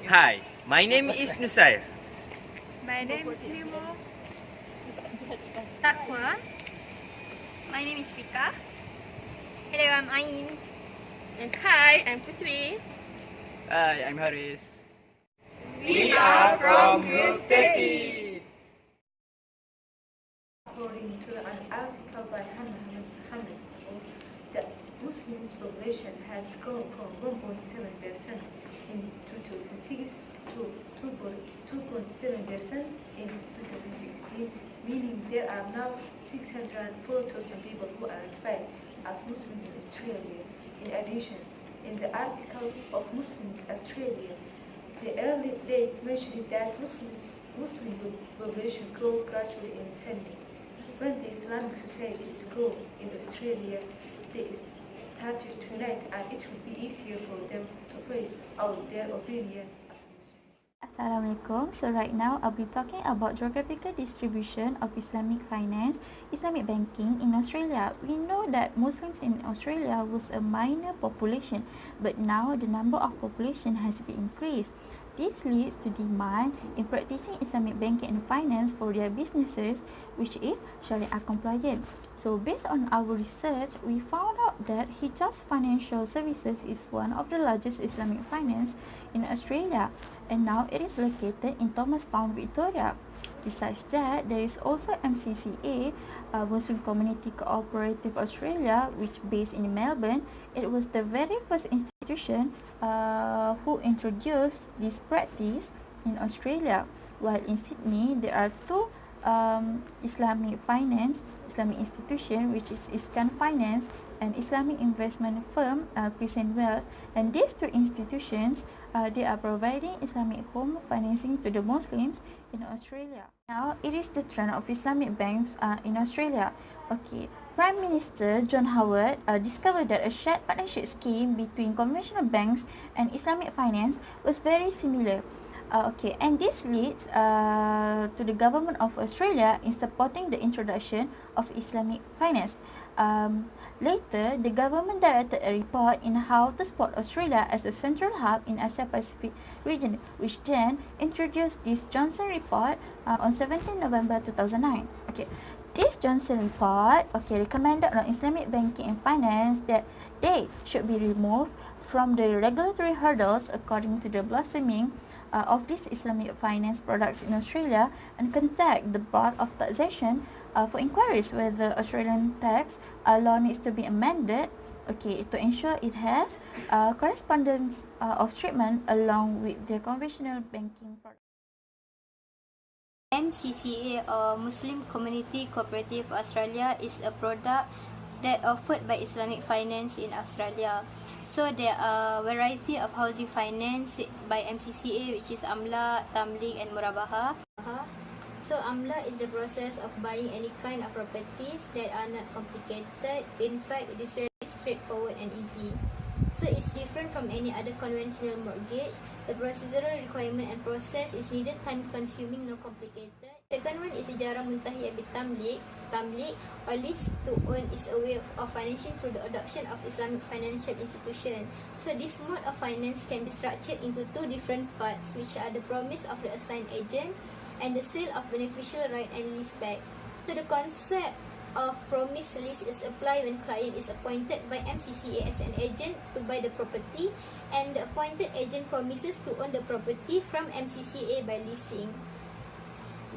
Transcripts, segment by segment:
Hi, my name is Nusair. My name is Nemo. Takwa. My name is Pika. Hello, I'm Ain. And hi, I'm Putri. Hi, I'm Haris. We are from Group 30. According to an article by Hannes, the Muslim population has grown from 1.7% in 2006 to 2.7% in 2016, meaning there are now 604,000 people who identify as Muslim in Australia. In addition, in the article of Muslims Australia, the early days mentioned that Muslim population grow gradually in Sydney. When the Islamic societies grow in Australia, they started to unite and it would be easier for them to face out their opinion as Muslims. Assalamualaikum. So right now I'll be talking about geographical distribution of Islamic finance, Islamic banking in Australia. We know that Muslims in Australia was a minor population, but now the number of population has been increased. This leads to demand in practicing Islamic banking and finance for their businesses, which is Sharia compliant. So based on our research, we found out that Hijaz Financial Services is one of the largest Islamic finance in Australia, and now it is located in Thomastown, Victoria. Besides that, there is also MCCA, Muslim Community Cooperative Australia, which based in Melbourne. It was the very first institution who introduced this practice in Australia. While in Sydney, there are two Islamic finance, Islamic institution, which is Iskan Finance and Islamic investment firm Crescent Wealth, and these two institutions they are providing Islamic home financing to the Muslims in Australia. Now it is the trend of Islamic banks in Australia. Okay, Prime Minister John Howard discovered that a shared partnership scheme between conventional banks and Islamic finance was very similar. Okay, and this leads to the government of Australia in supporting the introduction of Islamic finance. Later, the government directed a report in how to support Australia as a central hub in Asia Pacific region, which then introduced this Johnson report on 17 November 2009. Okay, this Johnson report recommended on Islamic banking and finance that they should be removed from the regulatory hurdles according to the blossoming of these Islamic finance products in Australia, and contact the Board of Taxation for inquiries whether Australian tax law needs to be amended to ensure it has correspondence of treatment along with the conventional banking products. MCCA or Muslim Community Cooperative Australia is a product that offered by Islamic finance in Australia. So there are a variety of housing finance by MCCA, which is Amla, Tamlik and Murabaha. So Amla is the process of buying any kind of properties that are not complicated. In fact, it is very straightforward and easy. So it's different from any other conventional mortgage. The procedural requirement and process is neither time consuming nor complicated. Second one is Ijarah Muntahiyah Bitamlik. Tamlik, or lease to own, is a way of financing through the adoption of Islamic financial institution. So this mode of finance can be structured into two different parts, which are the promise of the assigned agent and the sale of beneficial right and lease back. So the concept of promise lease is applied when client is appointed by MCCA as an agent to buy the property, and the appointed agent promises to own the property from MCCA by leasing.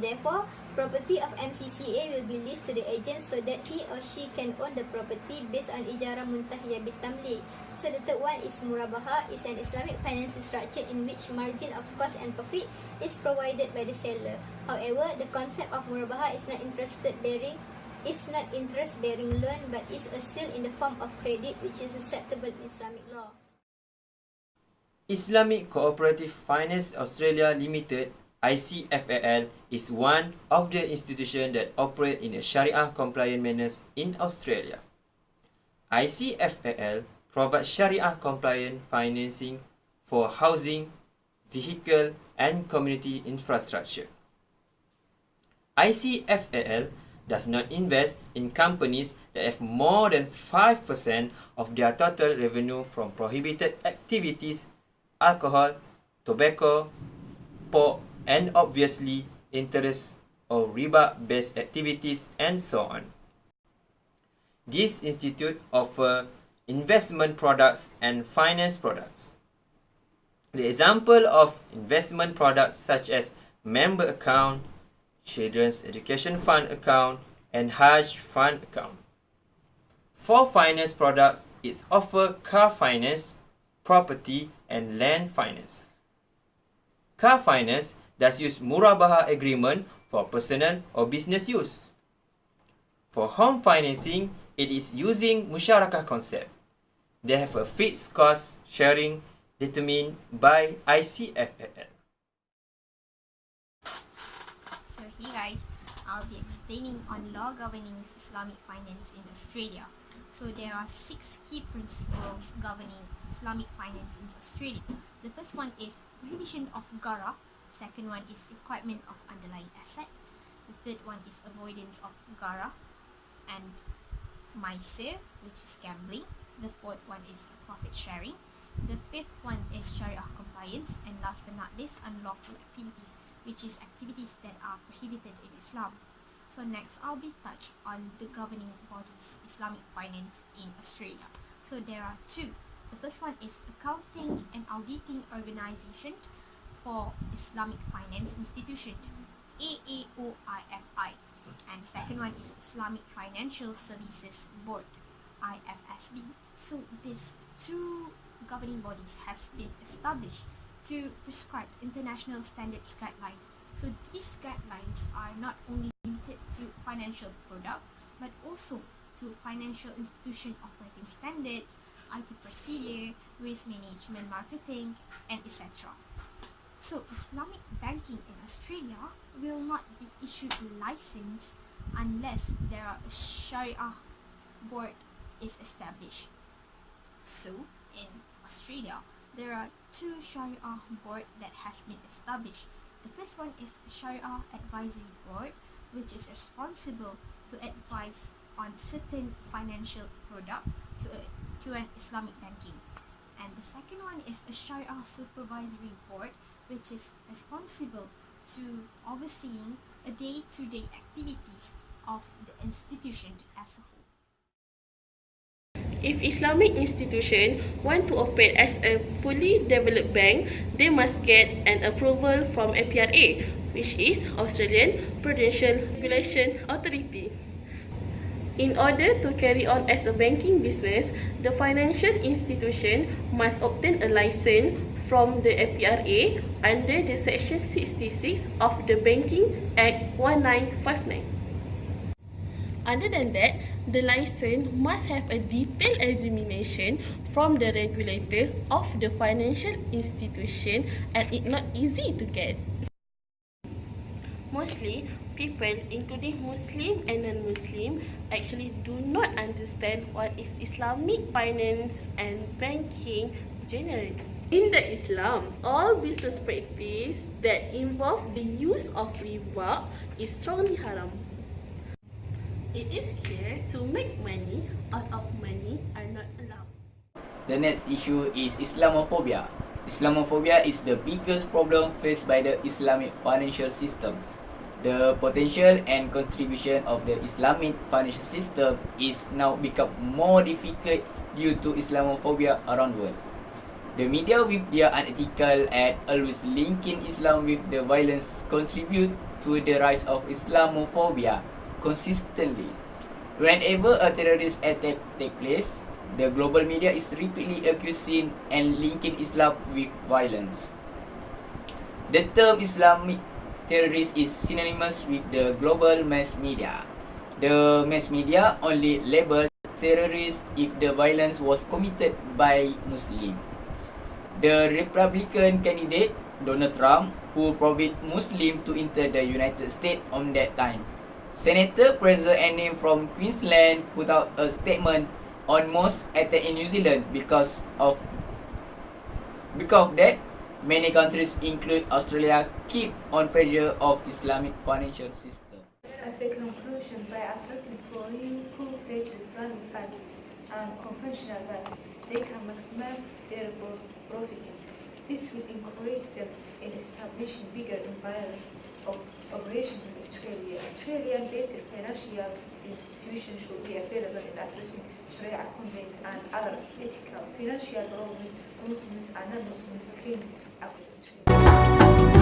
Therefore, property of MCCA will be leased to the agent so that he or she can own the property based on Ijarah Muntahiyah Bitamlik. So the third one is Murabaha, is an Islamic financial structure in which margin of cost and profit is provided by the seller. However, the concept of Murabaha is not interest-bearing loan, but is a sale in the form of credit, which is acceptable in Islamic law. Islamic Cooperative Finance Australia Limited ICFAL is one of the institutions that operate in a Sharia-compliant manner in Australia. ICFAL provides Sharia-compliant financing for housing, vehicle, and community infrastructure. ICFAL does not invest in companies that have more than 5% of their total revenue from prohibited activities, alcohol, tobacco, pork, and obviously interest or riba-based activities and so on. This institute offer investment products and finance products. The example of investment products such as member account, children's education fund account, and Hajj fund account. For finance products, it offers car finance, property, and land finance. Car finance does use murabaha agreement for personal or business use. For home financing, it is using musyarakah concept. They have a fixed cost sharing determined by ISF1101. So here guys, I'll be explaining on law governing Islamic finance in Australia. So there are 6 key principles governing Islamic finance in Australia. The first one is prohibition of gharar. Second one is requirement of underlying asset. The third one is avoidance of gharar and maisir, which is gambling. The fourth one is profit sharing. The fifth one is Sharia compliance, and last but not least, unlawful activities, which is activities that are prohibited in Islam. So next, I'll be touched on the governing bodies Islamic finance in Australia. So there are 2. The first one is Accounting and Auditing Organisation for Islamic Finance Institution, AAOIFI. And the second one is Islamic Financial Services Board, IFSB. So these 2 governing bodies has been established to prescribe international standards guidelines. So these guidelines are not only limited to financial product, but also to financial institution operating standards, IT procedure, risk management, marketing, and etc. So Islamic banking in Australia will not be issued a license unless there are a Sharia board is established. So in Australia, there are 2 Sharia board that has been established. The first one is Sharia Advisory Board, which is responsible to advise on certain financial product to an Islamic banking. And the second one is a Sharia Supervisory Board, which is responsible to overseeing a day-to-day activities of the institution as a whole. If Islamic institution want to operate as a fully developed bank, they must get an approval from APRA, which is Australian Prudential Regulation Authority. In order to carry on as a banking business, the financial institution must obtain a license from the APRA under the Section 66 of the Banking Act 1959. Other than that, the license must have a detailed examination from the regulator of the financial institution, and it's not easy to get. Mostly, people, including Muslim and non-Muslim, actually do not understand what is Islamic finance and banking generally. In the Islam, all business practice that involve the use of riba is strongly haram. It is clear to make money out of money are not allowed. The next issue is Islamophobia. Islamophobia is the biggest problem faced by the Islamic financial system. The potential and contribution of the Islamic financial system is now become more difficult due to Islamophobia around the world. The media with their unethical and always linking Islam with the violence contribute to the rise of Islamophobia consistently. Whenever a terrorist attack takes place, the global media is repeatedly accusing and linking Islam with violence. The term Islamic terrorist is synonymous with the global mass media. The mass media only label terrorists if the violence was committed by Muslim. The Republican candidate, Donald Trump, who forbid Muslims to enter the United States on that time, Senator Fraser Anning from Queensland put out a statement on most attacks in New Zealand because of that, many countries, include Australia, keep on pressure of Islamic financial system. As a conclusion, by attracting foreign full-fledged Islamic banks and conventional banks, they can maximize their profits. This will encourage them in establishing bigger empires of operation in Australia. Australian-based financial institutions should be available in addressing Sharia complaints and other ethical financial problems to Muslims and non-Muslims claiming across Australia.